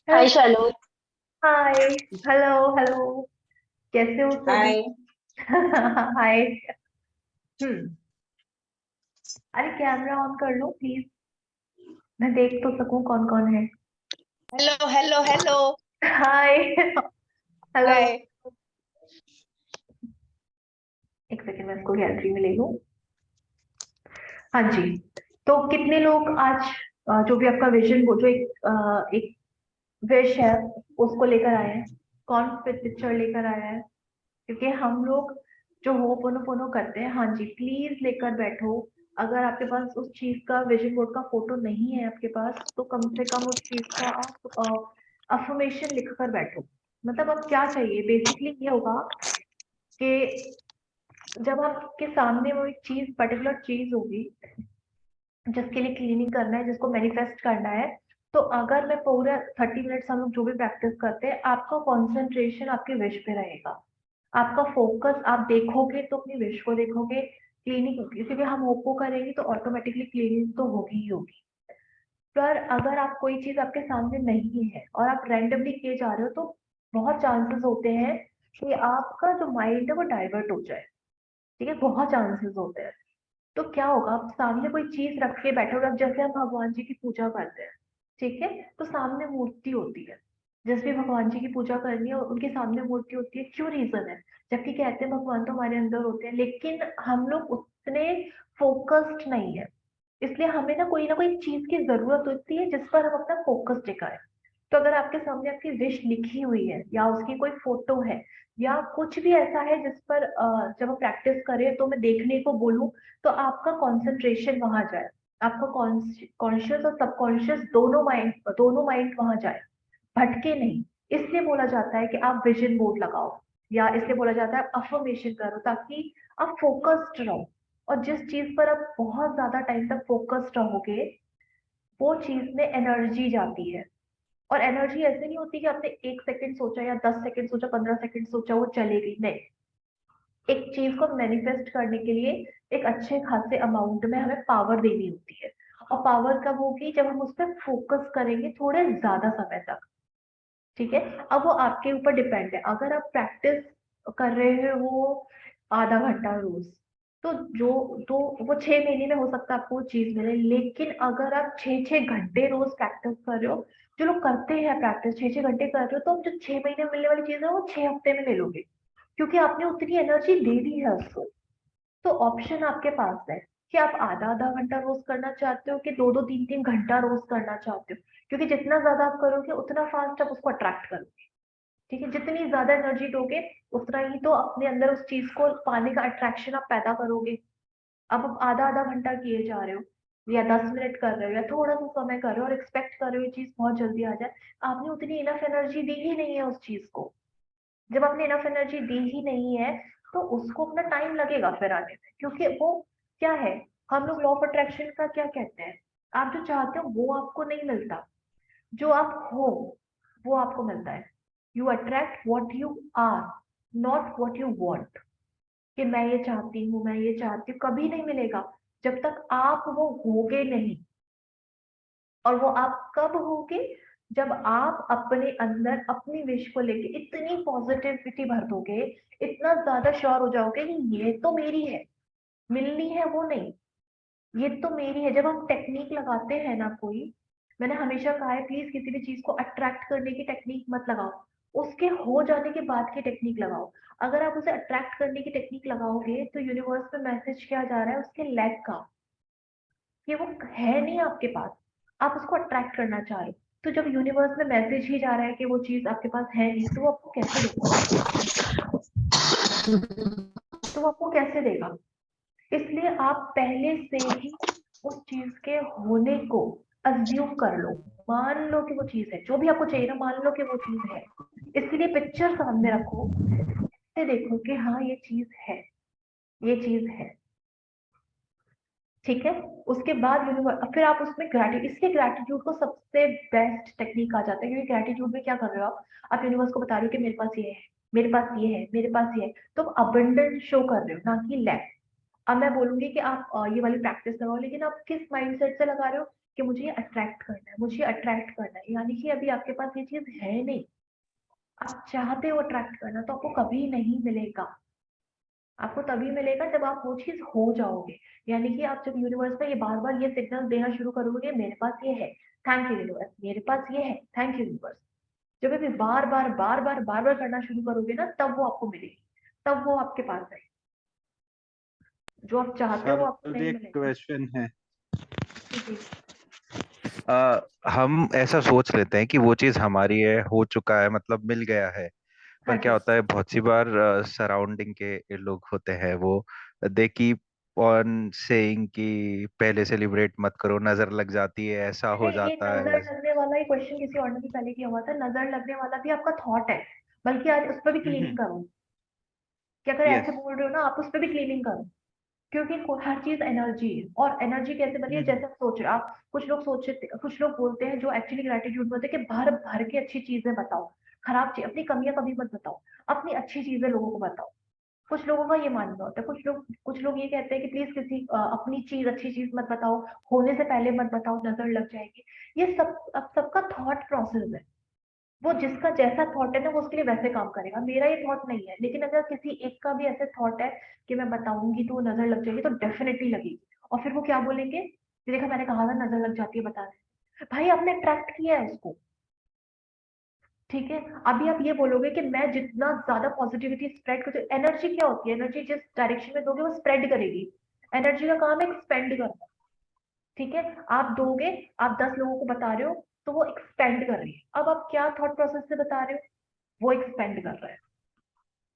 हाय hello. Shalu. Hi. Hello hello. कैसे हो सभी? हाय। हाय। हम्म। अरे कैमरा ऑन कर लो प्लीज, मैं देख तो सकूं कौन कौन है। Hello hello hello. Hi. Hello. Hi. एक सेकंड मैं इसको गैलरी में ले लूं। हाँ जी। तो कितने लोग आज जो भी आपका विजन वो जो एक विश है उसको लेकर आए हैं? कौन पिक्चर लेकर आया है? क्योंकि हम लोग जो होपोनोपोनो करते हैं, हाँ जी प्लीज लेकर बैठो। अगर आपके पास उस चीज का विजन बोर्ड का फोटो नहीं है आपके पास, तो कम से कम उस चीज का आप अफर्मेशन लिख कर बैठो। मतलब अब क्या चाहिए, बेसिकली ये होगा कि जब आपके सामने वो एक चीज पर्टिकुलर चीज होगी जिसके लिए क्लीनिंग करना है, जिसको मैनिफेस्ट करना है, तो अगर मैं पूरा 30 मिनट्स हम लोग जो भी प्रैक्टिस करते हैं, आपका कॉन्सेंट्रेशन आपके विश पे रहेगा। आपका फोकस आप देखोगे तो अपनी विश को देखोगे, क्लीनिंग क्योंकि हम होपो करेंगे तो ऑटोमेटिकली क्लीनिंग तो होगी ही होगी। पर अगर आप कोई चीज आपके सामने नहीं है और आप रैंडमली किए जा रहे हो, तो बहुत चांसेस होते हैं कि आपका जो माइंड है वो डाइवर्ट हो जाए। ठीक है, बहुत चांसेस होते हैं। तो क्या होगा, आप सामने कोई चीज रख के बैठोगे। अब जैसे हम भगवान जी की पूजा करते हैं, ठीक है, तो सामने मूर्ति होती है। जिस भी भगवान जी की पूजा करनी है उनके सामने मूर्ति होती है, क्यों? रीजन है, जबकि कहते हैं भगवान तो हमारे अंदर होते हैं, लेकिन हम लोग उतने फोकस्ड नहीं है। इसलिए हमें ना कोई चीज की जरूरत होती है जिस पर हम अपना फोकस टिकाए। तो अगर आपके सामने आपकी विश लिखी हुई है या उसकी कोई फोटो है या कुछ भी ऐसा है जिस पर जब हम प्रैक्टिस करें तो मैं देखने को बोलूं, तो आपका कंसंट्रेशन वहां जाए। आपका कॉन्शियस और सबकॉन्शियस दोनों माइंड वहां जाए, भटके नहीं। इसलिए बोला जाता है कि आप विजन बोर्ड लगाओ, या इसलिए बोला जाता है अफर्मेशन करो, ताकि आप फोकस्ड रहो। और जिस चीज पर आप बहुत ज्यादा टाइम तक फोकस्ड रहोगे, वो चीज में एनर्जी जाती है। और एनर्जी ऐसे नहीं होती कि आपने 1 सेकंड सोचा या 10 सेकंड सोचा, 15 सेकंड सोचा वो चलेगी, नहीं। एक चीज को मैनिफेस्ट करने के लिए एक अच्छे खासे अमाउंट में हमें पावर देनी होती है। और पावर कब होगी, जब हम उस पर फोकस करेंगे थोड़े ज्यादा समय तक। ठीक है। अब वो आपके ऊपर डिपेंड है। अगर आप प्रैक्टिस कर रहे हो आधा घंटा रोज, तो जो तो वो 6 महीने में हो सकता है आपको वो चीज मिले। लेकिन अगर आप 6 6 घंटे रोज प्रैक्टिस कर रहे हो, जो लोग करते हैं प्रैक्टिस 6 6 घंटे कर रहे हो, तो आप जो 6 महीने में मिलने वाली चीज है वो 6 हफ्ते में ले लोगे, क्योंकि आपने उतनी एनर्जी दे दी है उसको। तो ऑप्शन आपके पास है कि आप आधा आधा घंटा रोज करना चाहते हो कि 2 2 3 3 घंटा रोज करना चाहते हो। क्योंकि जितना ज्यादा आप करोगे उतना फास्ट आप उसको अट्रैक्ट करोगे। ठीक है, जितनी ज्यादा एनर्जी दोगे उतना ही तो अपने अंदर उस चीज को पाने का अट्रैक्शन आप पैदा करोगे। अब आप आधा आधा घंटा किए जा रहे हो, या 10 मिनट कर रहे हो, या थोड़ा सा समय कर रहे हो और एक्सपेक्ट कर रहे हो ये चीज बहुत जल्दी आ जाए, आपने उतनी इनफ एनर्जी दी ही नहीं है उस चीज को। जब आपने इनफ एनर्जी दी ही नहीं है, तो उसको अपना टाइम लगेगा फिर आने में, क्योंकि वो क्या है, हम लोग लॉ ऑफ अट्रैक्शन का क्या कहते हैं, आप जो चाहते हो वो आपको नहीं मिलता, जो आप हो वो आपको मिलता है। You attract what you are, not what you want. कि मैं ये चाहती हूँ, मैं ये चाहती हूँ, कभी नहीं मिलेगा जब तक आप वो होगे नहीं। और वो आप कब होगे, जब आप अपने अंदर अपनी विश को लेके इतनी पॉजिटिविटी भर दोगे, इतना ज्यादा श्योर हो जाओगे कि ये तो मेरी है, मिलनी है वो नहीं, ये तो मेरी है। जब हम टेक्निक लगाते हैं ना कोई, मैंने हमेशा कहा है प्लीज किसी भी चीज को अट्रैक्ट करने की टेक्निक मत लगाओ, उसके हो जाने के बाद की टेक्निक लगाओ। अगर आप उसे अट्रैक्ट करने की टेक्निक लगाओगे, तो यूनिवर्स में मैसेज क्या जा रहा है उसके लैक का, कि वो है नहीं आपके पास, आप उसको अट्रैक्ट करना चाह रहे हो। तो जब यूनिवर्स में मैसेज ही जा रहा है कि वो चीज आपके पास है नहीं, तो वो आपको कैसे देगा? तो वो आपको कैसे देगा? इसलिए आप पहले से ही उस चीज के होने को अज्यूम कर लो। मान लो कि वो चीज है, जो भी आपको चाहिए ना, मान लो कि वो चीज है। इसलिए पिक्चर सामने रखो, फिर देखो कि हाँ ये चीज है, ये चीज है। ठीक है। उसके बाद यूनिवर्स, फिर आप उसमें ग्रेटिट्यूड, इसके ग्रेटिट्यूड को सबसे बेस्ट टेक्निक आ जाता है, क्योंकि ग्रेटिट्यूड में क्या कर रहे हो आप यूनिवर्स को बता रहे हो कि मेरे पास ये है, मेरे पास ये है, मेरे पास ये है। तो अबंडेंस शो कर रहे हो, ना कि लैक। अब मैं बोलूंगी कि आप ये वाली प्रैक्टिस लगाओ, लेकिन आप किस माइंडसेट से लगा रहे हो, कि मुझे ये अट्रैक्ट करना है, मुझे अट्रैक्ट करना है, यानी कि अभी आपके पास ये चीज है नहीं, आप चाहते हो अट्रैक्ट करना, तो आपको कभी नहीं मिलेगा। आपको तभी मिलेगा जब आप वो चीज हो जाओगे, यानी कि आप जब यूनिवर्स में ये बार बार ये सिग्नल देना शुरू करोगे, मेरे पास ये है, थैंक यू यूनिवर्स, मेरे पास ये है, थैंक यू यूनिवर्स। जब अभी बार बार करना शुरू करोगे ना, तब वो आपको मिलेगी, तब वो आपके पास है। जो आप चाहते हो वो आपको सर जी, नहीं एक मिलेगा। क्वेश्चन है। जी हम ऐसा सोच लेते हैं कि वो चीज हमारी है, हो चुका है, मतलब मिल गया है। हाँ पर जी। क्या होता है, बहुत सी बार सराउंडिंग के लोग होते हैं, वो दे कीप ऑन सेइंग कि पहले सेलिब्रेट मत करो, नजर लग जाती है, ऐसा हो अरे ये जाता नजर है। लगने वाला ही क्वेश्चन किसी और ने भी पहले किया हुआ था, नजर लगने वाला भी आपका थॉट है, बल्कि आज उस पर भी हम्म। क्लीनिंग करो, कि अगर ऐसे यस। बोल रहे हो ना, आप उस पर भी क्लीनिंग करो। क्योंकि हर चीज एनर्जी है, और एनर्जी कैसे बनी है, हम्म। जैसे आप सोच रहे हो, आप कुछ लोग सोचते, कुछ लोग बोलते हैं जो एक्चुअली ग्रेटिट्यूड में होते हैं, कि भर भर के अच्छी चीजें बताओ, खराब चीज, अपनी कमियां कभी मत बताओ, अपनी अच्छी चीजें लोगों को बताओ। कुछ लोगों का ये मानना होता है, कुछ लोग ये कहते हैं कि प्लीज किसी अपनी चीज, अच्छी चीज मत बताओ, होने से पहले मत बताओ, नजर लग जाएगी। ये सब अब सबका थॉट प्रोसेस है, वो जिसका जैसा थॉट है ना, वो उसके लिए वैसे काम करेगा। मेरा ये थॉट नहीं है, लेकिन अगर किसी एक का भी ऐसे थॉट है कि मैं बताऊंगी तो वो नजर लग जाएगी, तो डेफिनेटली लगेगी। और फिर वो क्या बोलेंगे कि देखा, मैंने कहा था नजर लग जाती है बताने। भाई आपने अट्रैक्ट किया है उसको, ठीक है। अभी आप ये बोलोगे कि मैं जितना ज्यादा पॉजिटिविटी स्प्रेड करती हूँ, एनर्जी क्या होती है, एनर्जी जिस डायरेक्शन में दोगे वो स्प्रेड करेगी। एनर्जी का काम है एक्सपेंड करना, ठीक है। आप दोगे, आप 10 लोगों को बता रहे हो, तो वो एक्सपेंड कर रही है। अब आप क्या थॉट प्रोसेस से बता रहे हो, वो एक्सपेंड कर रहा है।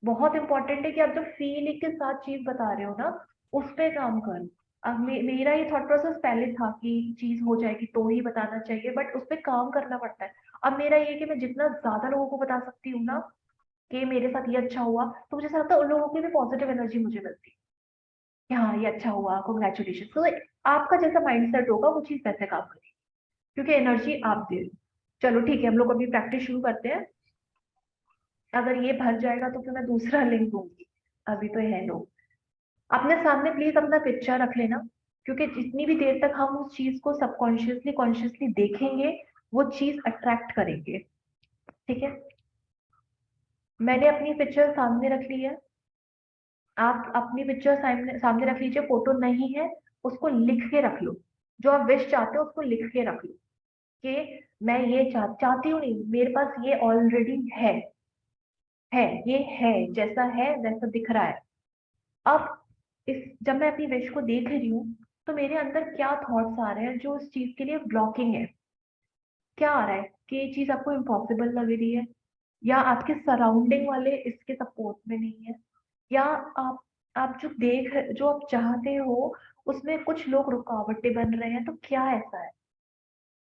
बहुत इंपॉर्टेंट है कि आप जो फीलिंग के साथ चीज बता रहे हो ना, उस पे काम करो। अब मेरा ये थॉट प्रोसेस पहले था कि चीज हो जाएगी तो ही बताना चाहिए, बट उस पे काम करना पड़ता है। अब मेरा ये है कि मैं जितना ज्यादा लोगों को बता सकती हूँ ना कि मेरे साथ ये अच्छा हुआ, तो मुझे ऐसा लगता है उन लोगों की भी पॉजिटिव एनर्जी मुझे मिलती है कि हाँ ये अच्छा हुआ, कॉन्ग्रेचुलेशन। तो आपका जैसा माइंडसेट होगा वो चीज वैसे काम करेगी, क्योंकि एनर्जी आप दे रहे हो। चलो ठीक है, हम लोग अभी प्रैक्टिस शुरू करते हैं। अगर ये भर जाएगा तो फिर मैं दूसरा लिंक दूंगी, अभी तो है लो। अपने सामने प्लीज अपना पिक्चर रख लेना, क्योंकि जितनी भी देर तक हम उस चीज को सबकॉन्शियसली कॉन्शियसली देखेंगे, वो चीज अट्रैक्ट करेंगे, ठीक है। मैंने अपनी पिक्चर सामने रख ली है, आप अपनी पिक्चर सामने सामने रख लीजिए। फोटो नहीं है, उसको लिख के रख लो, जो आप विश चाहते हो उसको लिख के रख लो, कि मैं ये चाहती हूँ नहीं, मेरे पास ये ऑलरेडी है, ये है, जैसा है वैसा दिख रहा है। अब इस जब मैं अपनी विश को देख रही हूँ, तो मेरे अंदर क्या थॉट्स आ रहे हैं जो इस चीज के लिए ब्लॉकिंग है। क्या आ रहा है कि ये चीज आपको इम्पॉसिबल लग रही है, या आपके सराउंडिंग वाले इसके सपोर्ट में नहीं है, या आप जो आप चाहते हो उसमें कुछ लोग रुकावटें बन रहे हैं, तो क्या ऐसा है।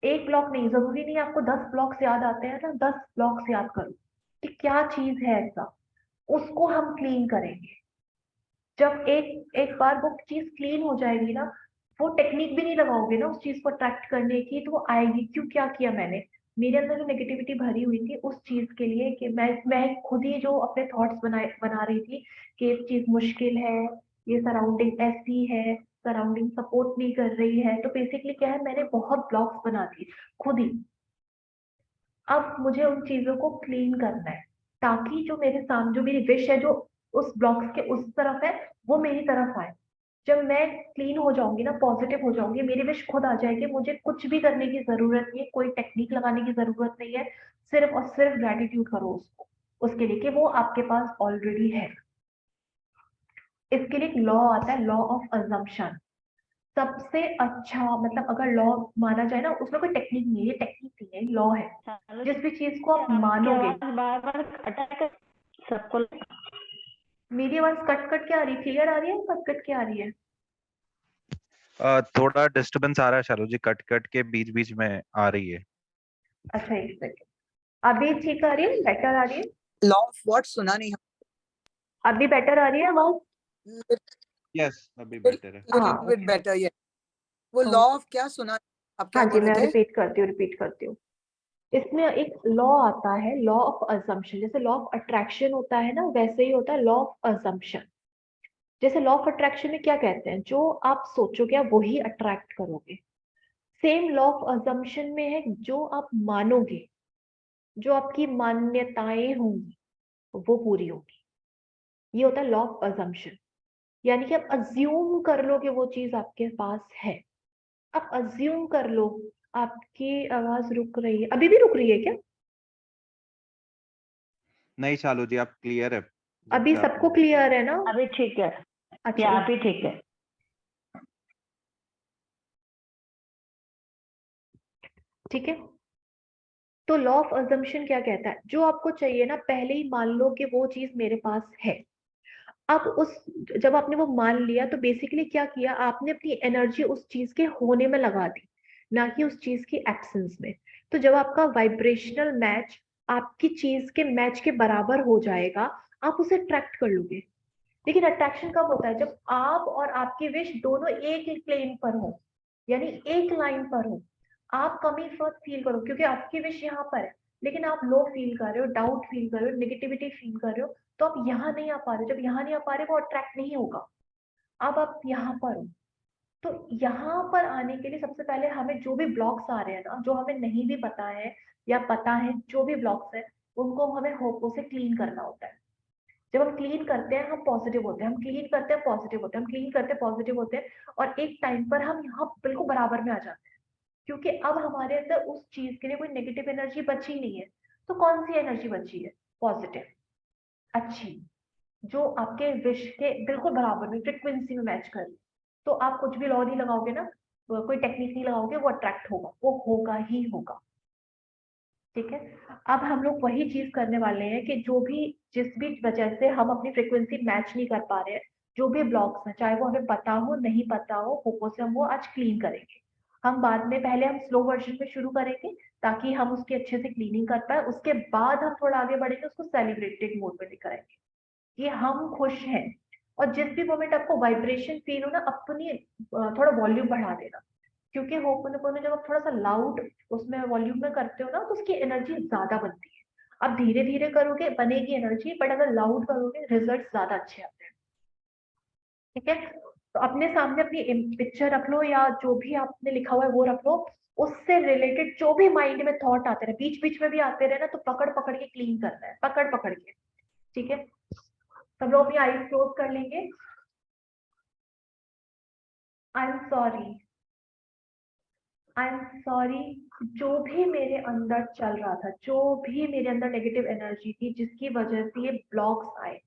एक ब्लॉक नहीं, जरूरी नहीं आपको 10 ब्लॉक्स याद आते हैं ना, 10 ब्लॉक्स याद करो कि क्या चीज है ऐसा, उसको हम क्लीन करेंगे। जब एक एक बार वो चीज क्लीन हो जाएगी ना, वो टेक्निक भी नहीं लगाओगे ना उस चीज को अट्रैक्ट करने की, तो वो आएगी। क्यों, क्या किया मैंने, मेरे अंदर जो नेगेटिविटी भरी हुई थी उस चीज के लिए, कि मैं खुद ही जो अपने थॉट्स बना रही थी कि ये चीज मुश्किल है, ये सराउंडिंग ऐसी है, सराउंडिंग सपोर्ट नहीं कर रही है, तो बेसिकली क्या है, मैंने बहुत ब्लॉक्स बना दिए खुद ही। अब मुझे उन चीजों को क्लीन करना है, ताकि जो मेरे सामने जो मेरी विश है, जो उस ब्लॉक्स के उस तरफ है, वो मेरी तरफ आए। जब मैं क्लीन हो जाऊंगी ना, पॉजिटिव हो जाऊंगी, मेरी विश खुद आ जाएगी, मुझे कुछ भी करने की जरूरत नहीं है, कोई टेक्निक लगाने की जरूरत नहीं है। सिर्फ और सिर्फ ग्रेटिट्यूड करो उसको, उसके लिए कि वो आपके पास ऑलरेडी है। इसके लिए एक लॉ आता है, लॉ ऑफ अजम्पशन। सबसे अच्छा, मतलब अगर लॉ माना जाए ना, उसमें कोई टेक्निक नहीं है, ये टेक्निक नहीं है, लॉ है। हेलो जिस भी चीज को आप आपकी मानोगे। आवाज बार बार अटक सबको। मेरी आवाज कट कट के आ रही, क्लियर आ रही है, कट कट के आ रही है? थोड़ा डिस्टरबेंस आ रहा है शालू जी, कट कट के बीच बीच में आ रही है। अच्छा एक सेकंड, अभी ठीक आ रही है, बेटर आ रही है? लॉ ऑफ व्हाट सुना नहीं? अभी बेटर आ रही है आवाज? यस, अभी बेटर है। हाँ लिटिल बिट ओके। बेटर। ये वो लॉ ओके, ऑफ क्या सुना? आप हाँ क्या जी बोल रहे मैं थे? रिपीट करती हूँ। इसमें एक लॉ आता है, लॉ ऑफ अजम्पशन। जैसे लॉ ऑफ अट्रैक्शन होता है ना, वैसे ही होता है लॉ ऑफ अजम्पशन। जैसे लॉ ऑफ अट्रैक्शन में क्या कहते हैं, जो आप सोचोगे आप वही अट्रैक्ट करोगे। सेम लॉ ऑफ अजम्पशन में है, जो आप मानोगे, जो आपकी मान्यताएं होंगी वो पूरी होगी। ये होता है लॉ ऑफ अजम्पशन, यानी कि आप अज्यूम कर लो कि वो चीज आपके पास है। आप अज्यूम कर लो। आपकी आवाज रुक रही है, अभी भी रुक रही है क्या? नहीं शालू जी, आप क्लियर है जब अभी से सबको आपने क्लियर है ना? अभी ठीक है, अच्छा, या अभी ठीक है। ठीक है। तो लॉ ऑफ अजम्पशन क्या कहता है? जो आपको चाहिए ना, पहले ही मान लो कि वो चीज मेरे पास है। अब उस जब आपने वो मान लिया तो बेसिकली क्या किया, आपने अपनी एनर्जी उस चीज के होने में लगा दी, ना कि उस चीज की एब्सेंस में। तो जब आपका वाइब्रेशनल मैच आपकी चीज के मैच के बराबर हो जाएगा, आप उसे अट्रैक्ट कर लोगे। लेकिन अट्रैक्शन कब होता है? जब आप और आपकी विश दोनों एक ही प्लेन पर हो, यानी एक लाइन पर हो। आप कमी फर्स्ट फील करो क्योंकि आपकी विश यहाँ पर है, लेकिन आप लो फील कर रहे हो, डाउट फील कर रहे हो, नेगेटिविटी फील कर रहे हो, तो आप यहाँ नहीं आ पा रहे। जब यहाँ नहीं आ पा रहे, वो अट्रैक्ट नहीं होगा। अब आप यहाँ पर हो, तो यहाँ पर आने के लिए सबसे पहले हमें जो भी ब्लॉक्स आ रहे हैं ना, जो हमें नहीं भी पता है या पता है, जो भी ब्लॉक्स है, उनको हमें होपो से क्लीन करना होता है। जब हम क्लीन करते हैं हम पॉजिटिव होते हैं, हम क्लीन करते हैं पॉजिटिव होते हैं, हम क्लीन करते हैं पॉजिटिव होते हैं, और एक टाइम पर हम यहाँ बिल्कुल बराबर में आ जाते हैं। क्योंकि अब हमारे अंदर उस चीज के लिए कोई नेगेटिव एनर्जी बची नहीं है। तो कौन सी एनर्जी बची है? पॉजिटिव, अच्छी, जो आपके विश के बिल्कुल बराबर में फ्रिक्वेंसी में मैच कर रही है। तो आप कुछ भी लॉ नहीं लगाओगे ना, कोई टेक्निक नहीं लगाओगे, वो अट्रैक्ट होगा, वो होगा ही होगा। ठीक है। अब हम लोग वही चीज करने वाले हैं कि जो भी, जिस भी वजह से हम अपनी फ्रिक्वेंसी मैच नहीं कर पा रहे हैं, जो भी ब्लॉक्स हैं, चाहे वो हमें पता हो नहीं पता हो, होपो से हम वो आज क्लीन करेंगे। हम बाद में, पहले हम स्लो वर्जन में शुरू करेंगे ताकि हम उसकी अच्छे से क्लीनिंग कर पाए। उसके बाद हम थोड़ा आगे बढ़ेंगे, उसको सेलिब्रेटेड मोड में लेकर आएंगे कि हम खुश हैं। और जिस भी मोमेंट आपको वाइब्रेशन फील हो ना, अपनी थोड़ा वॉल्यूम बढ़ा देना। क्योंकि होपोनोपोनो जब आप थोड़ा सा लाउड उसमें वॉल्यूम में करते हो ना, तो उसकी एनर्जी ज्यादा बनती है। अब धीरे धीरे करोगे बनेगी एनर्जी, बट अगर लाउड करोगे रिजल्ट ज्यादा अच्छे आते हैं। ठीक है। तो अपने सामने अपनी पिक्चर रख लो, या जो भी आपने लिखा हुआ है वो रख लो। उससे रिलेटेड जो भी माइंड में थॉट आते रहे, बीच बीच में भी आते रहे ना, तो पकड़ पकड़ के क्लीन करना है, पकड़ पकड़ के। ठीक है। सब लोग अपनी आईज क्लोज कर लेंगे। आई am sorry, I am sorry, जो भी मेरे अंदर चल रहा था, जो भी मेरे अंदर नेगेटिव एनर्जी थी, जिसकी वजह से ये ब्लॉक्स आए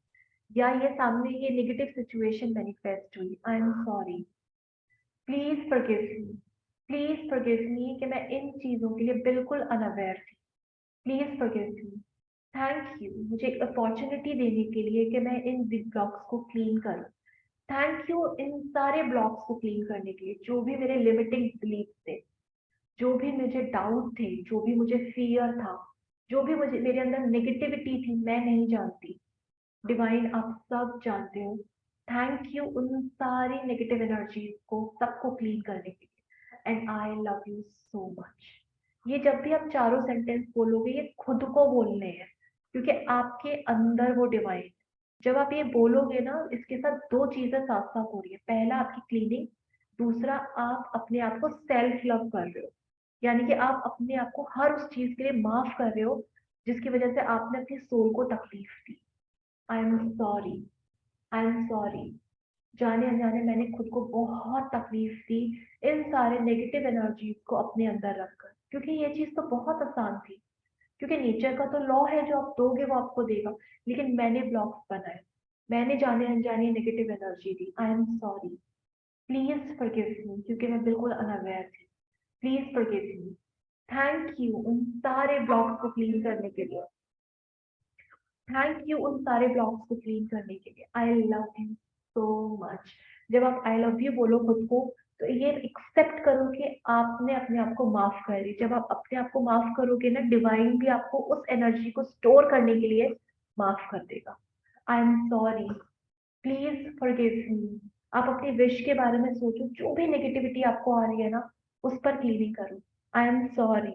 या ये सामने ये नेगेटिव सिचुएशन मैनिफेस्ट हुई, आई am sorry, please forgive me, please forgive मी कि मैं इन चीजों के लिए बिल्कुल अनअवेयर थी। Please forgive me, thank you मुझे एक अपॉर्चुनिटी देने के लिए कि मैं इन ब्लॉक्स को क्लीन करूं। थैंक यू इन सारे ब्लॉक्स को क्लीन करने के लिए, जो भी मेरे लिमिटिंग बिलीफ थे, जो भी मुझे डाउट थे, जो भी मुझे फियर था, जो भी मुझे मेरे अंदर नेगेटिविटी थी, मैं नहीं जानती, डिवाइन आप सब जानते हो। थैंक यू उन सारी नेगेटिव एनर्जीज को सबको क्लीन करने के लिए, and I love you so much. ये जब भी आप चारों सेंटेंस बोलोगे, ये खुद को बोलने हैं, क्योंकि आपके अंदर वो डिवाइन, जब आप ये बोलोगे ना, इसके साथ दो चीजें साथ साथ हो रही है। पहला आपकी क्लीनिंग, दूसरा आप अपने आप को सेल्फ लव कर रहे हो, यानी कि आप अपने आप को हर उस चीज के लिए माफ कर रहे हो जिसकी वजह से आपने अपनी सोल को तकलीफ दी। I am sorry, I am sorry, जाने अनजाने मैंने खुद को बहुत तकलीफ दी इन सारे नेगेटिव एनर्जीज को अपने अंदर रखकर, क्योंकि ये चीज तो बहुत आसान थी। क्योंकि नेचर का तो लॉ है, जो आप दोगे वो आपको देगा, लेकिन मैंने ब्लॉक्स बनाए, मैंने जाने अनजाने negative energy the. I am sorry, please forgive मी, क्योंकि मैं बिल्कुल अनअवेयर थी। Please forgive me, thank you उन सारे ब्लॉक्स को क्लीन करने के लिए, थैंक यू उन सारे ब्लॉक्स को क्लीन करने के लिए। आई लव यू सो मच। जब आप आई लव यू बोलो खुद को, तो ये एक्सेप्ट करो कि आपने अपने आप को माफ कर दी। जब आप अपने आप को माफ करोगे ना, डिवाइन भी आपको उस एनर्जी को स्टोर करने के लिए माफ कर देगा। आई एम सॉरी, प्लीज फॉरगिव मी। आप अपनी विश के बारे में सोचो, जो भी नेगेटिविटी आपको आ रही है ना, उस पर क्लीनिंग करो। आई am sorry,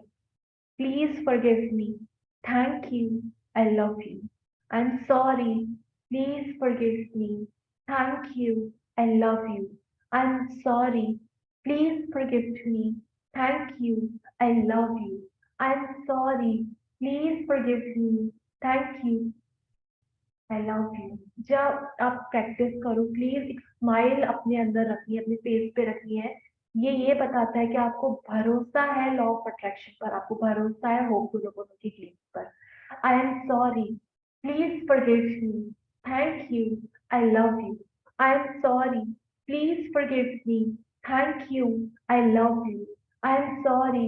please forgive me, thank you, I love you. I'm sorry, please forgive me, thank you, I love you. I'm sorry, please forgive me, Thank you. I love you. I'm sorry. Please forgive me. Thank you. I love you. जब आप practice करो please एक smile अपने अंदर रखनी है, अपने face पे रखनी है। ये बताता है कि आपको भरोसा है लॉ ऑफ अट्रैक्शन पर, आपको भरोसा है होप गुणों की क्लिनिक पर। आई am sorry, please forgive me, thank you, I love you. I am sorry, please forgive me, thank you, I love you. I am sorry,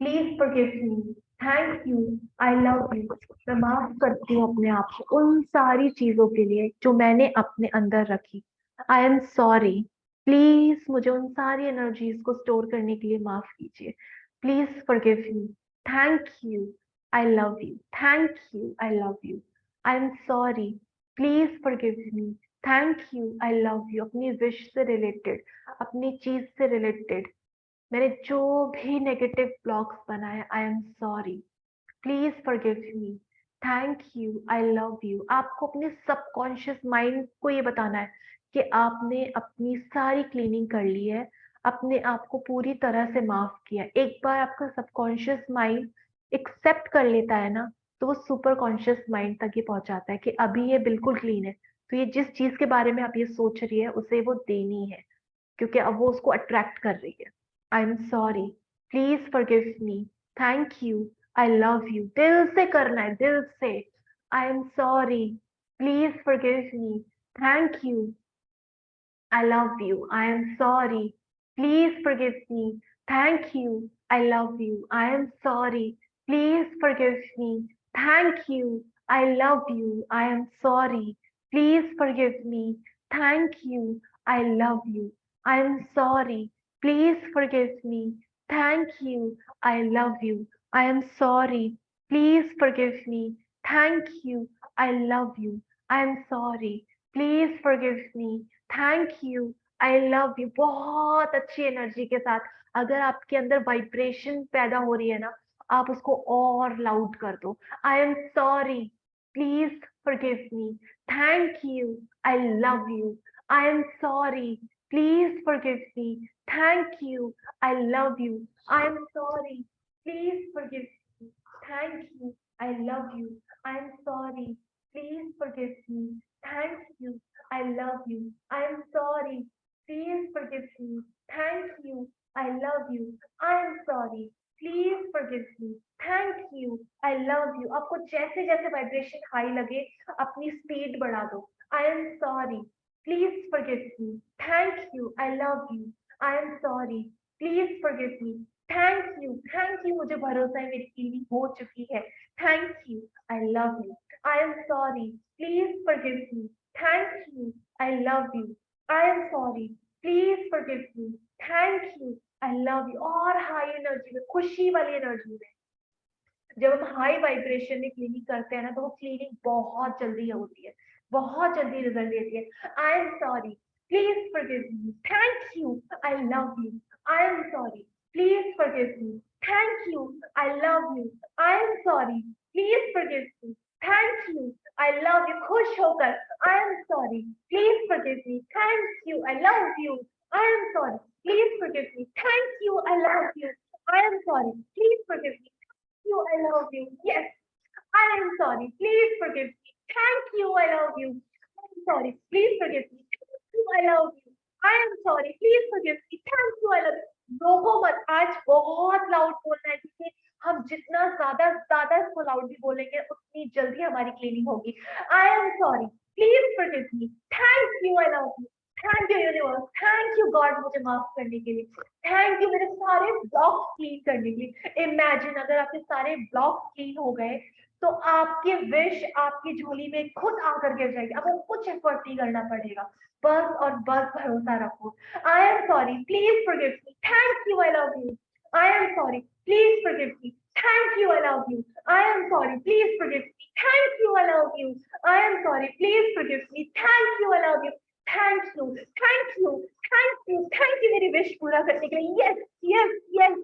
please forgive me, thank you, I love you. मैं माफ करती हूँ अपने आप को उन सारी चीजों के लिए जो मैंने अपने अंदर रखी। आई एम सॉरी, प्लीज मुझे उन सारी एनर्जीज को स्टोर करने के लिए माफ कीजिए। Please forgive me, thank you, I love you, thank you, I love you. I am sorry, please forgive me, thank you, I love you. अपनी विश से रिलेटेड, अपनी चीज से रिलेटेड मैंने जो भी नेगेटिव ब्लॉक्स बनाए, आई am sorry, please forgive me, thank you, I love you. आपको अपने सबकॉन्शियस माइंड को ये बताना है कि आपने अपनी सारी क्लीनिंग कर ली है, अपने आप को पूरी तरह से माफ किया। एक बार आपका सबकॉन्शियस माइंड एक्सेप्ट कर लेता है ना, तो वो सुपर कॉन्शियस माइंड तक ये पहुंचाता है कि अभी ये बिल्कुल क्लीन है, तो ये जिस चीज के बारे में आप ये सोच रही है उसे वो देनी है, क्योंकि अब वो उसको अट्रैक्ट कर रही है। आई am sorry, please forgive me, thank you, I love you. दिल से करना है, दिल से। आई am sorry, please forgive me, thank you, I love you. I am sorry. Please forgive me. Thank you. I love you. I am sorry. Please forgive me. Thank you. I love you. I am sorry. Please forgive me. Thank you. I love you. I am sorry. Please forgive me. Thank you. I love you. I am sorry. Please forgive me. Thank you. I love you. I am sorry. Please forgive me. Thank you, I love you. बहुत अच्छी energy के साथ अगर आपके अंदर vibration पैदा हो रही है ना, आप उसको और लाउड कर दो। आई am sorry, please forgive me, thank you, I love you. I am sorry, please forgive me, thank you, I love you. I am sorry, please forgive me, thank you, I love you. I am sorry, please forgive me, thank you, I love you. I am sorry. Please forgive me. Thank you. I love you. I am sorry. Please forgive me. Thank you. I love you. आपको जैसे जैसे vibration high लगे अपनी speed बढ़ा दो। I am sorry. Please forgive me. Thank you. I love you. I am sorry. Please forgive me. Thank you. Thank you. मुझे भरोसा है मेरी क्लीनिंग हो चुकी है। Thank you. I love you. I am sorry. Please forgive me. Thank you. I love you. I am sorry. Please forgive me. Thank you. I love you. और high energy में, खुशी वाली एनर्जी में जब हम हाई वाइब्रेशन में cleaning करते हैं ना, तो वो क्लीनिंग बहुत जल्दी होती है, बहुत जल्दी रिजल्ट देती है। आई am sorry, please forgive me, thank you, I love you. I am sorry, please forgive me, thank you, I love you. I am sorry, please forgive me, thank you, I love you. खुश होकर, आई am sorry, please forgive me, thank you, I love you. I am sorry, please forgive me, thank you, I love you. I am sorry, please forgive me, you, I love you. Yes, I am sorry. Please forgive me. Thank you, I love you. I am sorry. Please forgive me. Thank you, I love you. I am sorry. Please forgive me. Thank you, I love you. रोको मत, आज बहुत loud बोलना है, क्योंकि हम जितना ज्यादा इसको लाउडली बोलेंगे उतनी जल्दी हमारी क्लीनिंग होगी। आई am sorry, please forgive me, thank you, I love you. Thank you universe, thank you God मुझे माफ करने के लिए, थैंक यू मेरे सारे ब्लॉक्स क्लीन करने के लिए। इमेजिन अगर आपके सारे ब्लॉक्स क्लीन हो गए तो आपकी विश आपकी झोली में खुद आकर गिर जाएगी, आपको कुछ एफर्ट नहीं करना पड़ेगा, बस और बस भरोसा रखो। आई am sorry, please forgive me, thank you, I love you. I am sorry, please forgive me, thank you, I love you. I am sorry, please forgive me, thank you, I love you. I am sorry, please forgive me, thank you, I love you. Thank you, thank you, thank you, thank you मेरी wish पूरा करने के लिए। Yes yes yes.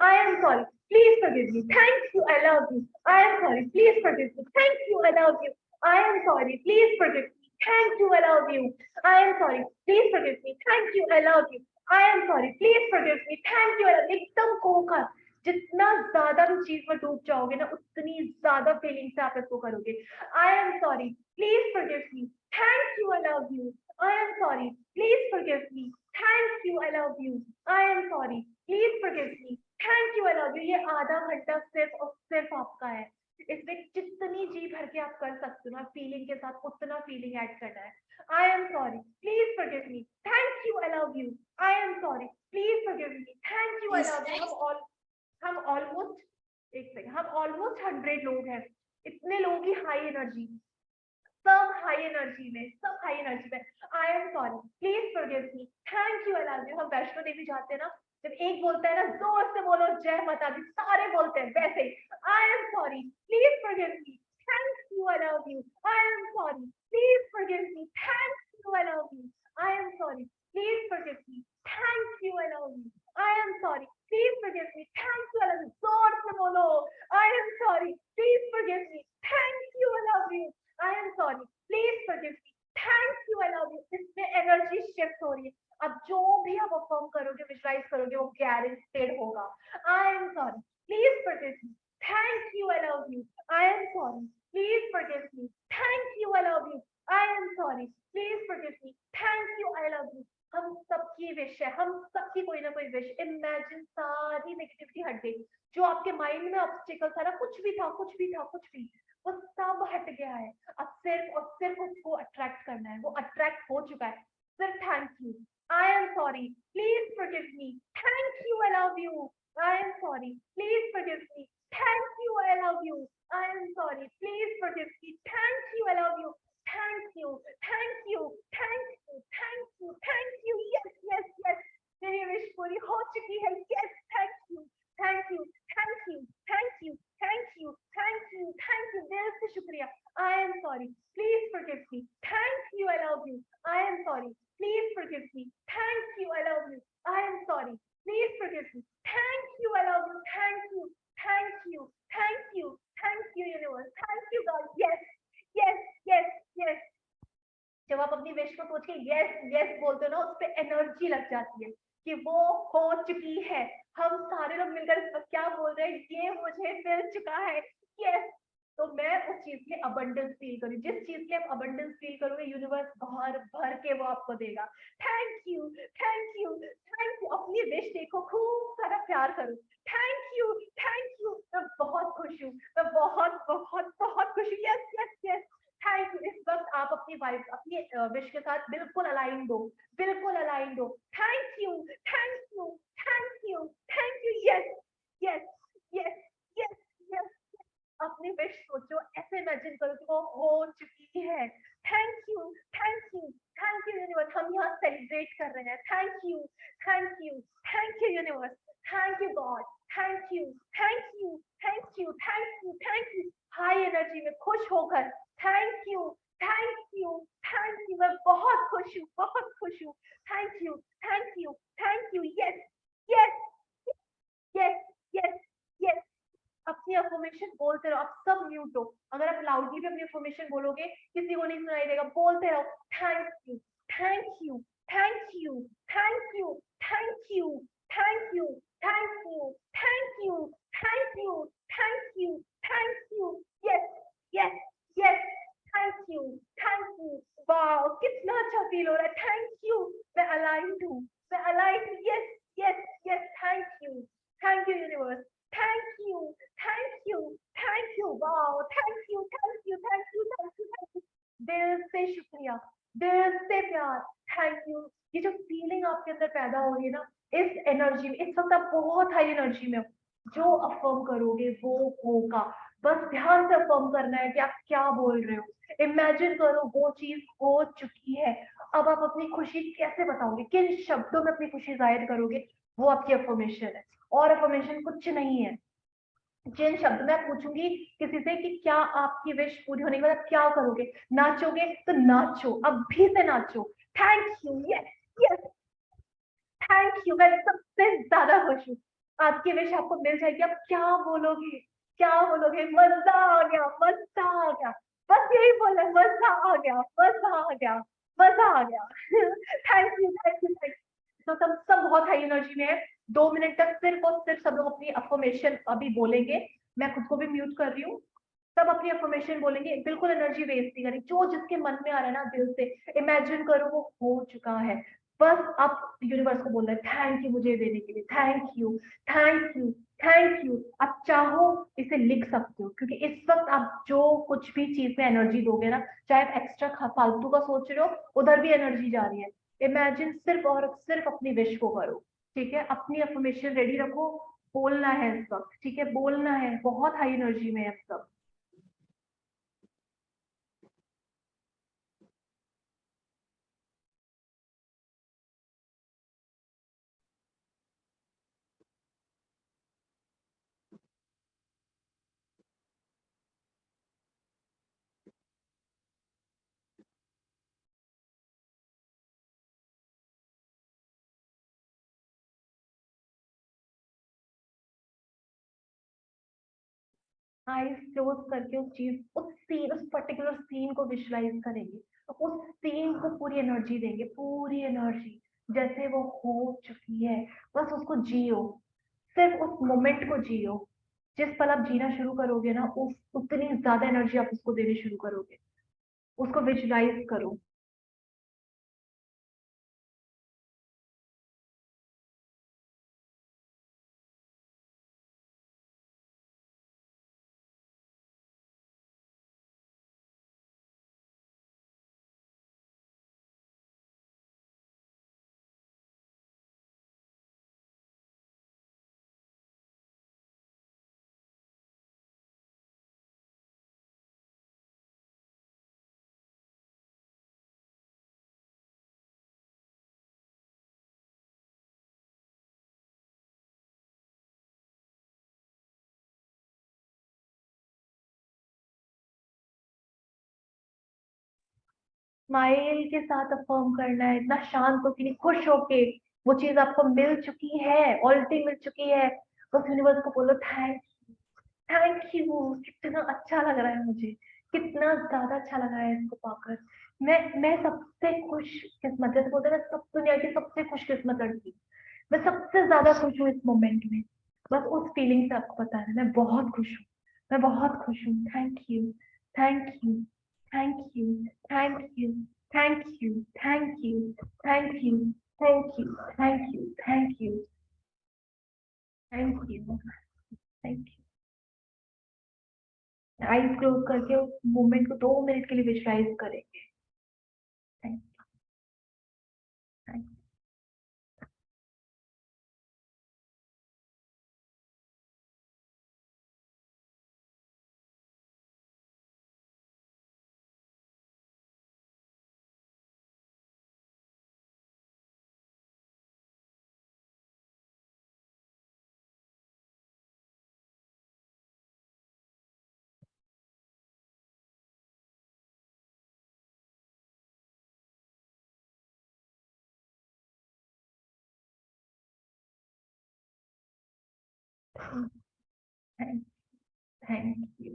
I am sorry, please forgive me, thank you, I love you. I am sorry, please forgive me, thank you, I love you. I am sorry, please forgive me, thank you, I love you. I am sorry, please forgive me, thank you, I love you. I am sorry, please forgive me, thank you, एकदम खोकर, जितना ज्यादा उस चीज में डूब जाओगे ना उतनी ज्यादा फीलिंग से आप इसको करोगे। आई am sorry, please forgive me, thank you, I love you, I am sorry, please forgive me, thank you, I love you, I am sorry, please forgive me, thank you, I love you. ये आधा घंटा सिर्फ और सिर्फ आपका है, इसमें जितनी जी भर के आप कर सकते हो ना फीलिंग के साथ उतना फीलिंग ऐड करना है। आई am sorry, please forgive me, thank you, I love you, I am sorry, please forgive me, thank you, I love you. हम ऑलमोस्ट एक सेकंड, हम ऑलमोस्ट 100 लोग हैं, इतने लोगों की हाई एनर्जी, सब हाई एनर्जी में, सब हाई एनर्जी में। आई am sorry, please forgive me, thank you, I love you. हम वैष्णो देवी जाते हैं ना, जब एक बोलता है ना जोर से बोलो जय माता दी, सारे बोलते हैं वैसे ही। I am sorry, please forgive me, thank you, I love you, I am sorry, please forgive me, thank you, I love you, I am sorry, please forgive me, thank you, I love you, I am sorry, please forgive me, thank you, I love you. जोर से बोलो, I am sorry, please forgive me, thank you, I love you, I am sorry, please forgive me, thank you, I love you. इसमें energy shift हो रही है। अब जो भी आप अफर्म करोगे, विजुलाइज करोगे, वो गारंटेड होगा। आई am sorry, please forgive me, thank you, I love you, I am sorry, please forgive me, thank you, I love you, I am sorry, please forgive me, thank you, I love you. हम सबकी wish है, हम सबकी कोई ना कोई wish. Imagine सारी negativity हट गई, जो आपके माइंड में ऑब्स्टिकल था ना, कुछ भी था, कुछ भी था, कुछ भी, वो सब हट गया है। अब सिर्फ और सिर्फ उसको अट्रैक्ट करना है, वो अट्रैक्ट हो चुका है। सिर्फ thank you, I am sorry, please forgive me, thank you, I love you, I am sorry, please forgive me, thank you, I love you, I am sorry, please forgive me, thank you, I love you, thank you, thank you, thank you, thank you, thank you. Yes yes yes, मेरी wish पूरी हो चुकी है। Yes, thank you, thank you, thank you, thank you, thank you, thank you, thank you, दिल से शुक्रिया। आई am sorry, please forgive me, thank you, I love you, I am sorry, please forgive me, thank you, I love you, I am sorry, please forgive me, thank you, I love you, thank you, thank you, thank you, thank you universe, thank you God. Yes yes yes yes, जब आप अपनी wish को सोच के yes yes बोलते हो ना, उस पर एनर्जी लग जाती है कि वो हो चुकी है। हम सारे लोग मिलकर क्या बोल रहे हैं, ये मुझे मिल चुका है। यस, तो मैं उस चीज के अबंडेंस फील करूँ, जिस चीज के आप अबंडेंस फील करोगे, यूनिवर्स भर भर के वो आपको देगा। Thank you, thank you, thank you. अपनी विश देखो, खूब सारा प्यार करो। Thank you, thank you. मैं बहुत खुश हूँ, मैं बहुत बहुत बहुत खुश हूँ। Yes yes yes, thank you. इस वक्त आप अपनी वाइफ, अपनी विश के साथ बिल्कुल अलाइन दो, बिल्कुल अलाइन दो। Thank you, thank you, thank you, thank you. Yes yes yes yes yes, अपनी विश सोचो, ऐसे इमेजिन करो कि वो हो चुकी है। Thank you, thank you, thank you universe. हम यहाँ सेलिब्रेट कर रहे हैं। Thank you, thank you, thank you universe, thank you God, thank you, thank you, thank you, thank you, thank you. High energy में खुश होकर thank you, thank you, thank you. मैं बहुत खुश हूँ, बहुत खुश हूँ। Thank you, thank you, thank you. Yes yes yes yes yes, अपनी अफर्मेशन बोलते रहो। आप सब म्यूट हो, अगर आप लाउडली भी अपनी अफर्मेशन बोलोगे किसी को नहीं सुनाई देगा। बोलते रहो, thank you, thank you, thank you, thank you, thank you, thank you, thank you, thank you, thank you, thank you, thank you. Yes yes yes, thank you, thank you. Wow, कितना अच्छा फील हो रहा है। Thank you, मैं aligned हूँ, मैं aligned हूँ। Yes yes yes, thank you, thank you universe, thank you, thank you, thank you. Wow, thank you, thank you, thank you, thank you, thank you. दिल से शुक्रिया, दिल से प्यार, थैंक यू। ये जो फीलिंग आपके अंदर पैदा हो रही है ना, इस एनर्जी में, इस वक्त आप बहुत हाई एनर्जी में हो। जो अफर्म करोगे वो होगा। बस ध्यान से अफर्म करना है कि आप क्या बोल रहे हो। इमेजिन करो वो चीज हो चुकी है। अब आप अपनी खुशी कैसे बताओगे, किन शब्दों में अपनी खुशी जाहिर करोगे, वो आपकी अफर्मेशन है। और अफर्मेशन कुछ नहीं है। जिन शब्द में पूछूंगी किसी से कि क्या आपकी विश पूरी होने के बाद आप क्या करोगे, नाचोगे, तो नाचो, अभी से नाचो। Thank you, yes yes, thank you. मैं सबसे ज्यादा खुश हूँ। आपकी विश आपको मिल जाएगी। आप क्या बोलोगे, क्या बोलोगे? मजा आ गया, मजा आ गया, बस यही बोला, मजा आ गया, मजा आ गया, मजा आ गया। Thank you, thank you, thank you. तो सब बहुत हाई एनर्जी में है। 2 मिनट तक सिर्फ और सिर्फ सब लोग अपनी अफर्मेशन अभी बोलेंगे। मैं खुद को भी म्यूट कर रही हूँ। सब अपनी अफर्मेशन बोलेंगे, बिल्कुल एनर्जी वेस्ट नहीं करेंगे। जो जिसके मन में आ रहा है ना, दिल से इमेजिन करो वो हो चुका है। बस आप यूनिवर्स को बोल रहे हैं थैंक यू मुझे देने के लिए, thank you thank you thank you. आप चाहो इसे लिख सकते हो, क्योंकि इस वक्त आप जो कुछ भी चीज में एनर्जी दोगे ना, चाहे आप एक्स्ट्रा फालतू का सोच रहे हो, उधर भी एनर्जी जा रही है। इमेजिन सिर्फ और सिर्फ अपनी विश को करो, ठीक है। अपनी अफर्मेशन रेडी रखो, बोलना है इस वक्त, ठीक है, बोलना है। बहुत हाई एनर्जी में है सब। आईज क्लोज करके उस चीज, उस सीन, उस पर्टिकुलर सीन को विजुलाइज करेंगे। उस सीन को पूरी एनर्जी देंगे, पूरी एनर्जी, जैसे वो हो चुकी है। बस उसको जियो, सिर्फ उस मोमेंट को जियो। जिस पल आप जीना शुरू करोगे ना, उस उतनी ज्यादा एनर्जी आप उसको देनी शुरू करोगे। उसको विजुलाइज करो। स्माइल के साथ अफर्म करना है, इतना शांत होके नहीं, खुश होके। वो चीज आपको मिल चुकी है, ऑलरेडी मिल चुकी है। बस यूनिवर्स को बोलो थैंक यू। कितना अच्छा लग रहा है मुझे, कितना ज्यादा अच्छा लग रहा है इसको पाकर। मैं सबसे खुश किस्मत, जैसे बोलते हैं ना, सब दुनिया की सबसे खुश किस्मत लड़की, मैं सबसे ज्यादा खुश हूँ इस मोमेंट में। बस उस फीलिंग से आपको बता रहा है, मैं बहुत खुश हूँ, मैं बहुत खुश हूँ। Thank you thank you thank you thank you thank you thank you thank you thank you thank you thank you thank you thank you. Eyes close करके उस मोमेंट को 2 मिनट के लिए विजुलाइज करेंगे। Thank you. Thank you,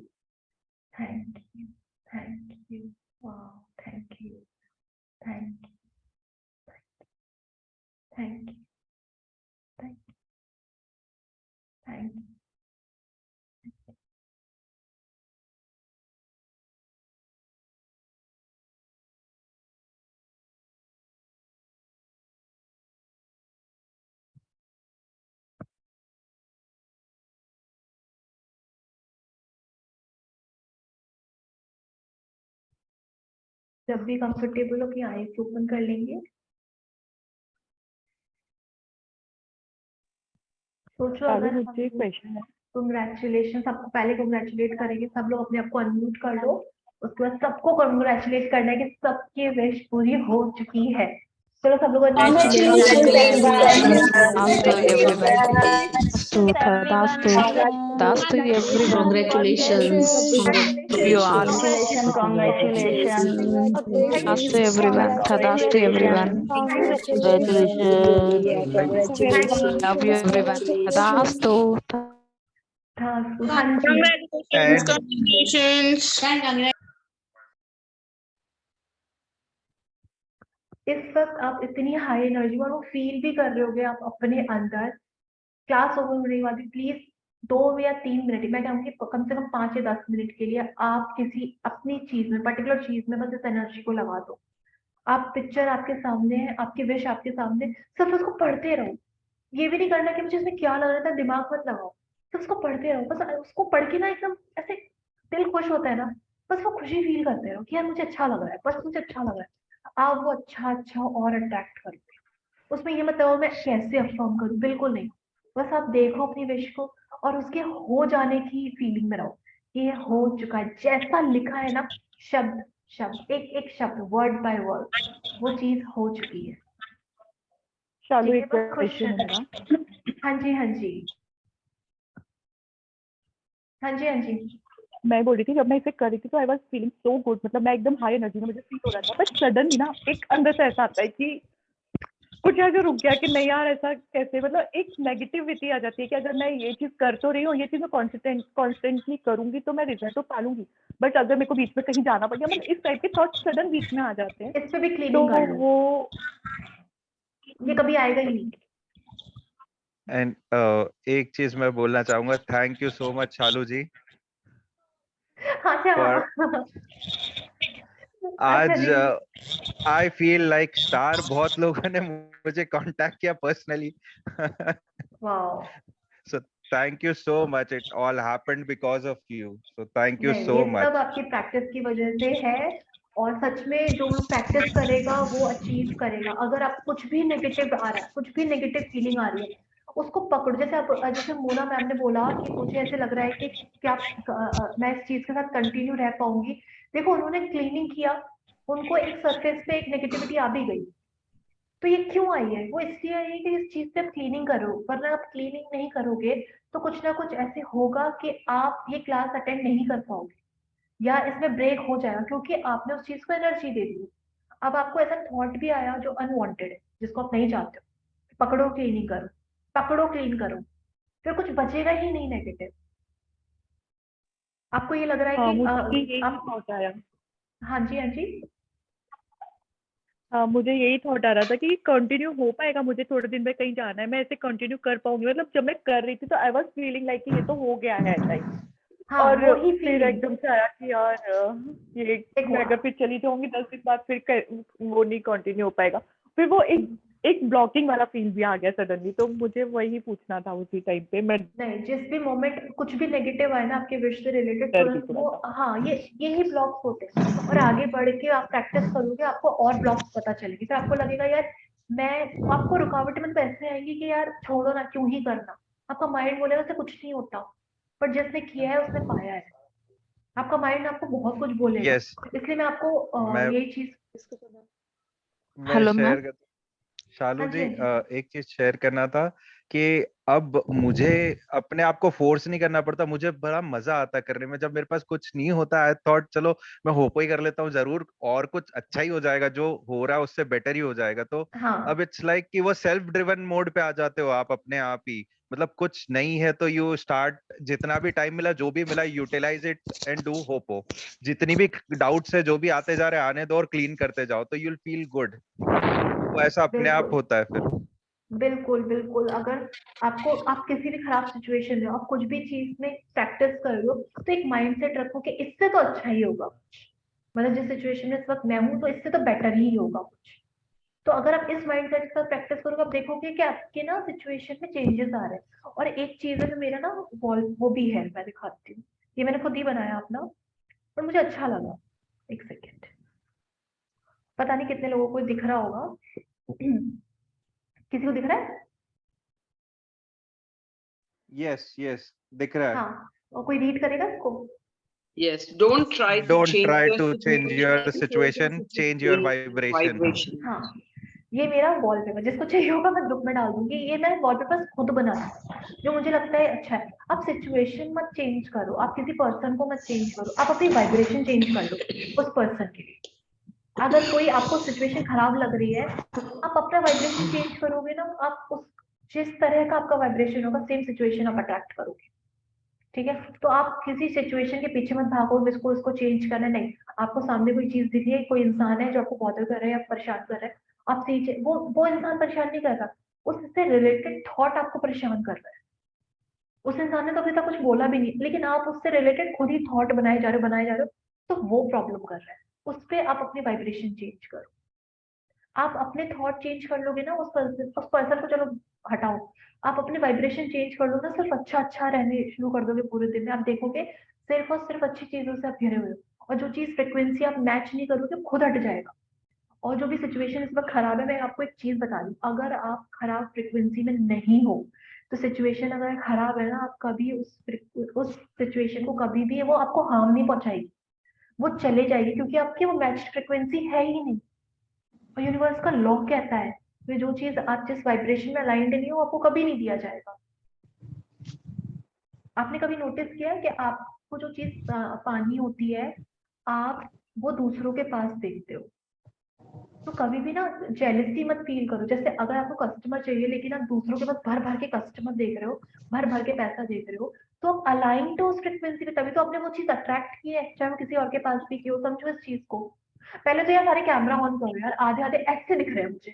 thank you, thank you. Wow, thank you, thank you, thank you, thank you, thank you. जब भी comfortable हो कि आईज ओपन कर लेंगे। सोचो अगर मुझे एक क्वेश्चन है। कंग्रेचुलेशन, सबको पहले कंग्रेचुलेट करेंगे। सब लोग अपने आप को अनम्यूट कर लो। उसके बाद सबको कंग्रेचुलेट करना है कि सबकी विश पूरी हो चुकी है। चलो सब लोग Congratulations, Dastu everyone. Congratulations. To you all. Congratulations. Dastu everyone. Tadastu everyone. Congratulations. Love you everyone. Tadastu. हाँ जी। And Congratulations. इस वक्त आप इतनी हाई एनर्जी और वो फील भी कर रहे होगे आप अपने अंदर। क्लास ओवर होने के बाद प्लीज 2 या 3 मिनट, मैं कहूँगी कम से कम 5 या 10 मिनट के लिए आप किसी अपनी चीज में, पर्टिकुलर चीज में बस इस एनर्जी को लगा दो। आप पिक्चर आपके सामने है, आपकी विश आपके सामने, सिर्फ उसको पढ़ते रहो। ये भी नहीं करना कि मुझे इसमें क्या लग रहा था, दिमाग मत लगाओ, सिर्फ उसको पढ़ते रहो। बस उसको पढ़ के ना एकदम ऐसे दिल खुश होता है ना, बस वो खुशी फील करते रहो कि यार मुझे अच्छा लग रहा है, बस मुझे अच्छा लग रहा है। आप वो अच्छा अच्छा और अट्रैक्ट करोगे। उसमें ये मत मैं कैसे अफर्म करूं, बिल्कुल नहीं। बस आप देखो अपनी विश को और उसके हो जाने की फीलिंग में रहो। ये हो चुका है, जैसा लिखा है ना, शब्द शब्द, एक एक शब्द, वर्ड बाय वर्ड, वो चीज हो चुकी है। शालू, ठीक है, एक बस खुश क्वेश्चन है रहो। मेरा। हाँ जी, हाँ जी, हाँ जी, हाँ जी। मैं बोल रही थी जब मैं इसे कर रही थी तो I was feeling so good, मतलब मैं एकदम हाई एनर्जी में मुझे फील हो रहा था, बट सडनली ना एक अंदर से ऐसा आता है कि कुछ ऐसे रुक गया कि नहीं यार ऐसा कैसे, मतलब एक नेगेटिविटी आ जाती है कि अगर मैं ये चीज कर तो रही हूँ, ये चीज मैं कॉन्स्टेंटली करूंगी तो मैं रिजल्ट तो पालूंगी, बट अगर मेरे को बीच में कहीं जाना पड़ गया, मतलब इस टाइप के थॉट्स सडन बीच में आ जाते हैं। इस पे भी तो क्लीनिंग कर लो, वो ये कभी आएगा ही नहीं। एंड एक चीज मैं बोलना चाहूंगा, थैंक यू सो मच शालू जी अच्छा। फॉर अच्छा आज। जी। आई फील लाइक स्टार, बहुत लोगों ने मुझे कांटेक्ट किया personally. Wow. So thank you so much, it all happened because of you, so thank you नहीं, सो ये सब मच। आपकी प्रैक्टिस की वजह से है। और सच में जो प्रैक्टिस करेगा वो अचीव करेगा। अगर आप कुछ भी नेगेटिव आ रहा है, कुछ भी नेगेटिव फीलिंग आ रही है, उसको पकड़ो। जैसे आप, जैसे मोना मैम ने बोला कि मुझे ऐसे लग रहा है कि क्या मैं इस चीज के साथ कंटिन्यू रह पाऊंगी। देखो उन्होंने क्लीनिंग किया, उनको एक सरफेस पे एक नेगेटिविटी आ भी गई। तो ये क्यों आई है? वो इसलिए आई है कि इस चीज पे आप क्लीनिंग करो, वरना आप क्लीनिंग नहीं करोगे तो कुछ ना कुछ ऐसे होगा कि आप ये क्लास अटेंड नहीं कर पाओगे या इसमें ब्रेक हो जाएगा, क्योंकि आपने उस चीज को एनर्जी दे दी। अब आपको ऐसा थॉट भी आया जो अनवांटेड है, जिसको आप नहीं चाहते हो, पकड़ो क्लीनिंग करो, पकड़ो क्लीन करो, फिर कुछ बचेगा ही नहीं नेगेटिव। आपको ये लग रहा है कि मुझे यही आप, थॉट आया। हाँ जी, हाँ जी। हाँ, मुझे यही थॉट आ रहा था कि कंटिन्यू हो पाएगा, मुझे थोड़े दिन में कहीं जाना है, मैं ऐसे कंटिन्यू कर पाऊंगी, मतलब जब मैं कर रही थी तो आई वाज फीलिंग लाइक कि ये तो हो गया है टाइप। हाँ, और वो ही फिर फीलिंग। एकदम से आया कि यार ये मैं अगर फिर चली जाऊंगी 10 दिन बाद फिर वो नहीं कंटिन्यू हो पाएगा। फिर वो एक ब्लॉकिंग वाला फील भी आ गया सडनली, तो मुझे वही पूछना था उसी टाइम पे। मैं नहीं, जिस भी मोमेंट कुछ भी नेगेटिव आए ना आपके विश से रिलेटेड, डर गई तुरंत थोड़ा वो, सा। हाँ, यही ब्लॉक्स होते हैं। और आगे बढ़ के आप प्रैक्टिस करोगे, आपको और ब्लॉक्स पता चलेंगे, फिर आपको लगेगा यार मैं, आपको रुकावटें मतलब ऐसे आएंगी कि यार छोड़ो ना, क्यों ही करना। आपका माइंड बोलेगा उससे कुछ नहीं होता, पर जिसने किया है उसने पाया है। आपका माइंड आपको बहुत कुछ बोलेगा, यस, इसलिए मैं आपको मैं यही चीज। मैं हेलो मैम। शेयर कर, शालू हाँ जी, जी हाँ जी। एक चीज शेयर करना था कि अब मुझे अपने आप को फोर्स नहीं करना पड़ता, मुझे बड़ा मजा आता है करने में। जब मेरे पास कुछ नहीं होता है थॉट, चलो मैं होप ही कर लेता हूँ, जरूर और कुछ अच्छा ही हो जाएगा, जो हो रहा है उससे बेटर ही हो जाएगा। तो हाँ, अब इट्स लाइक कि वो सेल्फ ड्रिवन मोड पे आ जाते हो आप अपने आप ही। मतलब कुछ नहीं है तो यू स्टार्ट, जितना भी टाइम मिला जो भी मिला यूटिलाइज इट एंड डू होपो। जितनी भी डाउट्स है जो भी आते जा रहे आने दो और क्लीन करते जाओ, तो यूल फील गुड। वो ऐसा अपने आप बिल्कुल होता है फिर। बिल्कुल बिल्कुल। अगर आपको, आप किसी भी खराब सिचुएशन में, आप कुछ भी चीज में प्रैक्टिस कर रहे हो, तो एक माइंडसेट रखो कि इससे तो अच्छा ही होगा। मतलब जिस सिचुएशन में इस वक्त मैं हूं, तो इससे तो बेटर ही होगा कुछ। तो अगर आप इस माइंडसेट के साथ प्रैक्टिस करोगे, आप देखोगे कि आपके ना सिचुएशन में चेंजेस आ रहे हैं। और एक चीज है जो मेरा ना वॉल वो भी है, मैं दिखाती हूँ। ये मैंने खुद ही बनाया अपना, और मुझे अच्छा लगा। एक सेकेंड, पता नहीं कितने लोगों को दिख रहा होगा। किसी को दिख रहा है? यस यस, दिख रहा है। हाँ, और कोई रीड करेगा इसको? Yes, don't try to don't change try your to change your situation, situation, change your change vibration. vibration. हाँ, ये मेरा वॉलपेपर, जिसको चाहिए होगा मैं ग्रुप में डाल दूंगी। ये मैं वॉलपेपर खुद बनाती हूँ, जो मुझे लगता है अच्छा है। आप सिचुएशन मत चेंज करो, आप किसी पर्सन को मत चेंज करो, आप अपनी वाइब्रेशन चेंज कर लो उस पर्सन के लिए। अगर कोई आपको सिचुएशन खराब लग रही है, आप अपना वाइब्रेशन चेंज करोगे ना, आप उस, जिस तरह का आपका वाइब्रेशन होगा सेम सिचुएशन आप अट्रैक्ट करोगे। ठीक है, तो आप किसी सिचुएशन के पीछे मत भागो, इसको चेंज करना नहीं। आपको सामने कोई चीज दिख रही है, कोई इंसान है जो आपको बॉदर कर रहा है या परेशान कर रहा है, आप सही वो इंसान परेशान नहीं कर रहा, उससे रिलेटेड थॉट आपको परेशान कर रहा है। उस इंसान ने तो अभी तक कुछ बोला भी नहीं, लेकिन आप उससे रिलेटेड खुद ही थॉट बनाए जा रहे हो, तो वो प्रॉब्लम कर रहा है। उस पर आप अपनी वाइब्रेशन चेंज करो। आप अपने थॉट चेंज कर लोगे ना, उस पर्सन को चलो हटाओ, आप अपने वाइब्रेशन चेंज कर लो ना, सिर्फ अच्छा अच्छा रहने शुरू कर दोगे पूरे दिन में, आप देखोगे सिर्फ और सिर्फ अच्छी चीजों से आप घिरे हुए हो, और जो चीज फ्रिक्वेंसी आप मैच नहीं करोगे खुद हट जाएगा। और जो भी सिचुएशन इस वक्त खराब है, मैं आपको एक चीज बता रही हूँ, अगर आप खराब फ्रिक्वेंसी में नहीं हो तो सिचुएशन अगर खराब है ना, आप कभी उस सिचुएशन को कभी भी वो आपको हार्म नहीं पहुंचाएगी, वो चले जाएगी, क्योंकि आपकी वो मैच फ्रिक्वेंसी है ही नहीं। और यूनिवर्स का लॉ कहता है कि जो चीज आप जिस वाइब्रेशन में अलाइंड नहीं हो, आपको कभी नहीं दिया जाएगा। आपने कभी नोटिस किया कि आपको जो चीज पानी होती है, आप वो दूसरों के पास देखते हो, तो कभी भी ना जेलसी मत फील करो। जैसे अगर आपको कस्टमर चाहिए लेकिन आप दूसरों के पास भर भर के कस्टमर देख रहे हो, भर भर के पैसा देख रहे हो, तो आप अलाइंड हो उस फ्रिक्वेंसी पे, तभी तो आपने वो चीज अट्रैक्ट की है, चाहे वो किसी और के पास भी की हो। समझो इस चीज को। पहले तो यार सारे कैमरा ऑन करो यार, आधे आधे ऐसे दिख रहे हैं मुझे,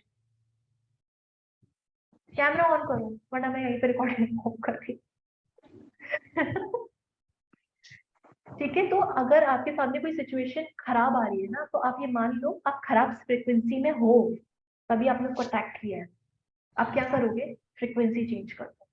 कैमरा ऑन करो, वरना मैं यहीं पे रिकॉर्डिंग ऑफ करती। ठीक है, तो अगर आपके सामने कोई सिचुएशन खराब आ रही है ना, तो आप ये मान लो आप खराब फ्रिक्वेंसी में हो, तभी आपने उसको अट्रैक्ट किया है। आप क्या करोगे? फ्रिक्वेंसी चेंज कर दो।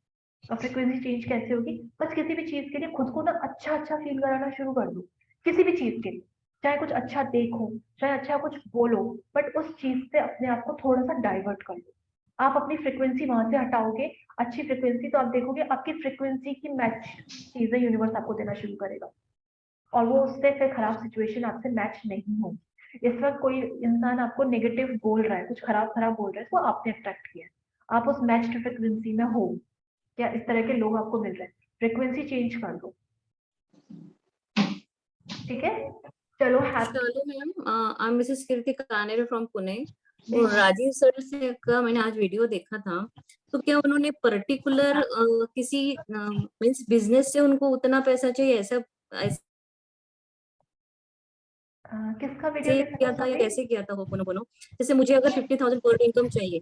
और फ्रिक्वेंसी चेंज कैसे होगी? बस किसी भी चीज के लिए खुद को ना अच्छा अच्छा फील कराना शुरू कर दो, किसी भी चीज के लिए, चाहे कुछ अच्छा देखो, चाहे अच्छा कुछ बोलो, बट उस चीज से अपने आप को थोड़ा सा डाइवर्ट कर दो। आप अपनी फ्रिक्वेंसी वहां से हटाओगे, अच्छी फ्रिक्वेंसी, तो आप देखोगे आपकी फ्रिक्वेंसी की मैच चीजें यूनिवर्स आपको देना शुरू करेगा, और वो उससे फिर खराब सिचुएशन आपसे मैच नहीं होगी। इस वक्त कोई इंसान आपको नेगेटिव बोल रहा है, कुछ खराब खराब बोल रहा है, तो आपने अट्रैक्ट किया है, आप उस मैच्ड फ्रिक्वेंसी में हो, क्या इस तरह के लोग आपको मिल रहे हैं, फ्रिक्वेंसी चेंज कर दो। ठीक है, चलो Hello ma'am, I'm Mrs. Kirti Kanere from Pune। और राजीव सर से का मैंने आज वीडियो देखा था, तो क्या उन्होंने पर्टिकुलर किसी मींस बिजनेस से उनको उतना पैसा चाहिए ऐसा किसका वीडियो ऐसे देखा किया था? था या सॉरी, कैसे किया था वो पोनो पोनो? जैसे मुझे अगर 50,000 पर इनकम चाहिए।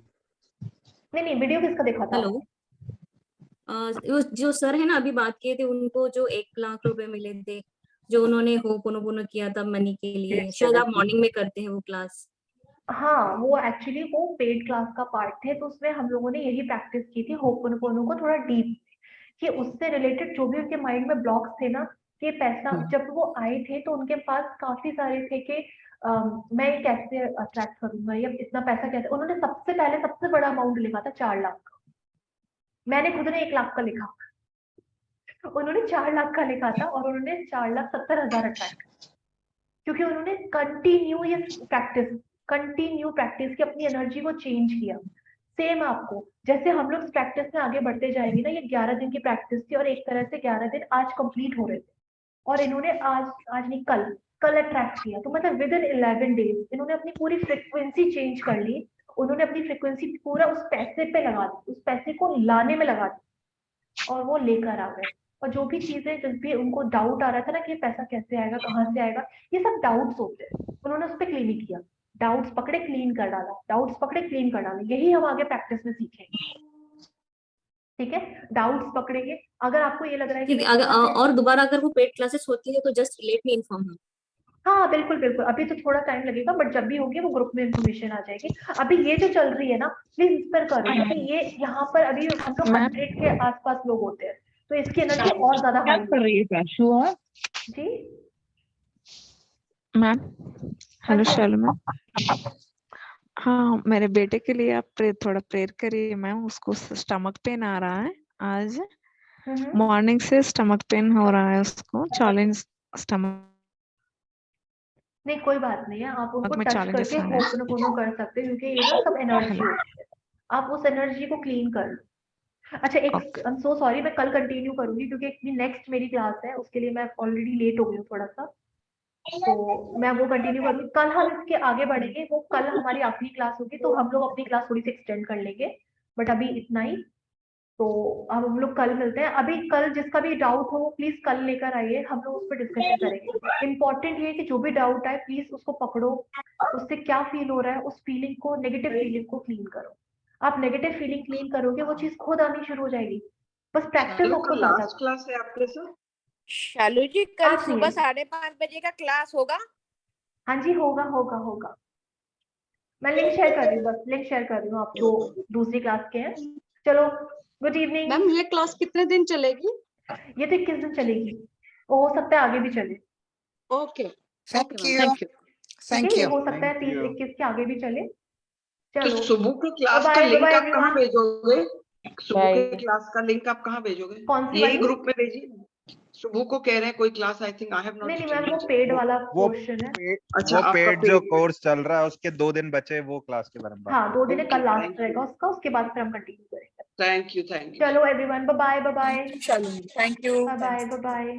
नहीं वीडियो किसका देखा था? हेलो, जो सर है ना अभी बात किए थे, उनको जो 1 लाख रुपए मिले थे, जो उन्होंने हो पोनो पोनो किया था मनी के लिए, शायद आप मॉर्निंग में करते हैं वो क्लास। हाँ, वो एक्चुअली वो पेड क्लास का पार्ट थे, तो उसमें हम लोगों ने यही प्रैक्टिस की थी होपोनोपोनो को थोड़ा डीप, कि उससे रिलेटेड जो भी उनके माइंड में ब्लॉक्स थे ना, कि पैसा जब वो आए थे तो उनके पास काफी सारे थे कि मैं ये कैसे अट्रैक्ट करूंगा, या इतना पैसा कैसे। उन्होंने सबसे पहले सबसे बड़ा अमाउंट लिखा था 4 लाख का, मैंने खुद ने 1 लाख का लिखा, उन्होंने 4 लाख का लिखा था, और उन्होंने 4,70,000 अट्रैक्ट, क्योंकि उन्होंने कंटिन्यू प्रैक्टिस की, अपनी एनर्जी को चेंज किया। सेम आपको, जैसे हम लोग प्रैक्टिस में आगे बढ़ते जाएंगे ना, ये 11 दिन की प्रैक्टिस थी, और एक तरह से 11 दिन आज कंप्लीट हो रहे थे, और इन्होंने आज नहीं कल अट्रैक्ट किया, तो मतलब विद इन 11 डेज इन्होंने अपनी पूरी फ्रिक्वेंसी चेंज कर ली। उन्होंने अपनी फ्रिक्वेंसी पूरा उस पैसे पे लगा दी, उस पैसे को लाने में लगा दी, और वो लेकर आ गए। और जो भी चीजें, जब भी उनको डाउट आ रहा था ना कि पैसा कैसे आएगा, कहाँ से आएगा, ये सब डाउट्स होते हैं, उन्होंने उस पर क्लिनिक किया, डाउट्स पकड़े क्लीन कर डाला, डाउट्स पकड़े क्लीन कर डाला। यही हम आगे प्रैक्टिस में सीखेंगे। ठीक है, डाउट्स पकड़ेंगे। अगर आपको ये लग रहा है कि ठीक है, अगर और दोबारा अगर वो पेड क्लासेस होती है तो जस्ट लेट मी इन्फॉर्म। हाँ बिल्कुल बिल्कुल, अभी तो थोड़ा टाइम लगेगा, बट जब भी होगी वो ग्रुप में इंफॉर्मेशन आ जाएगी। अभी ये जो चल रही है ना, प्लीज इस पर करो, क्योंकि ये यहाँ पर अभी हम लोग 100 के आसपास लोग होते हैं, तो इसकी एनर्जी और ज्यादा हाई कर रही है प्राशु? और जी मैम, हेलो जी, शैलू मैम। हाँ, मेरे बेटे के लिए आप थोड़ा प्रेयर करिए मैम, उसको स्टमक पेन आ रहा है आज, मॉर्निंग से स्टमक पेन हो रहा है उसको, चैलेंज स्टमक नहीं कोई बात नहीं है, आप उनको में टच challenges करके आ रहे हैं। होपनोपोनो कर सकते हैं, क्योंकि ये ना सब एनर्जी होती है, आप उस एनर्जी को क्लीन कर लो। अच्छा, एक okay, I am so sorry, मैं कल कंटिन्यू करूंगी, क्योंकि नेक्स्ट मेरी क्लास है, उसके लिए मैं ऑलरेडी लेट हो गई हूँ थोड़ा सा, तो मैं वो कंटिन्यू करूंगी। कल हम इसके आगे बढ़ेंगे, वो कल हमारी आखिरी क्लास होगी, तो हम लोग अपनी क्लास थोड़ी सी एक्सटेंड कर लेंगे, बट अभी इतना ही। तो अब हम लोग कल मिलते हैं। अभी कल जिसका भी डाउट हो वो प्लीज कल लेकर आइए, हम लोग उस पर डिस्कशन करेंगे। इम्पोर्टेंट ये कि जो भी डाउट आए प्लीज उसको पकड़ो, उससे क्या फील हो रहा है, उस फीलिंग को, नेगेटिव फीलिंग को क्लीन करो। आप नेगेटिव फीलिंग क्लीन करोगे वो चीज खुद आनी शुरू हो जाएगी, बस प्रैक्टिस चलो, आपको कल ज्यादा। लास्ट क्लास है आपके साथ? शालू जी कल आज नहीं सुबह है। 5:30 बजे का क्लास होगा? हाँ जी होगा होगा होगा। मैं लिंक शेयर कर रही हूँ, बस लिंक शेयर कर रही हूँ आप जो दूसरी क्लास के हैं। चलो गुड इवनिंग। मैम ये क्लास कितने दिन चलेगी? ये तो 21 दिन चलेगी, वो हो सकता है आगे भी चले। Okay Thank Okay, you. ma'am. Thank ठीक है, you. हो सकता है Thank 30 you. 21 के आगे भी चले। तो चलो सुबह के क्लास का बाय लिंक बाय आप कहाँ एवरीवन। भेजोगे? सुबह के Bye. क्लास का लिंक आप कहाँ भेजोगे? कौन सी यही वाली? ग्रुप में भेजिए। सुबह को कह रहे हैं कोई class, I think I have not नहीं नहीं मैम, वो अटेंडेड। पेड वाला वो पोर्शन है। अच्छा, वो आपका पेड जो पेड। कोर्स चल रहा है उसके 2 दिन बचे, वो क्लास के बारे में बात हाँ 2 दिन है, Okay, कल लास्ट thank रहेगा you. उसका, उसके बाद फिर हम कंटिन्यू करेंगे। Thank you. चलो everyone, bye bye bye bye Thank you. Bye bye bye.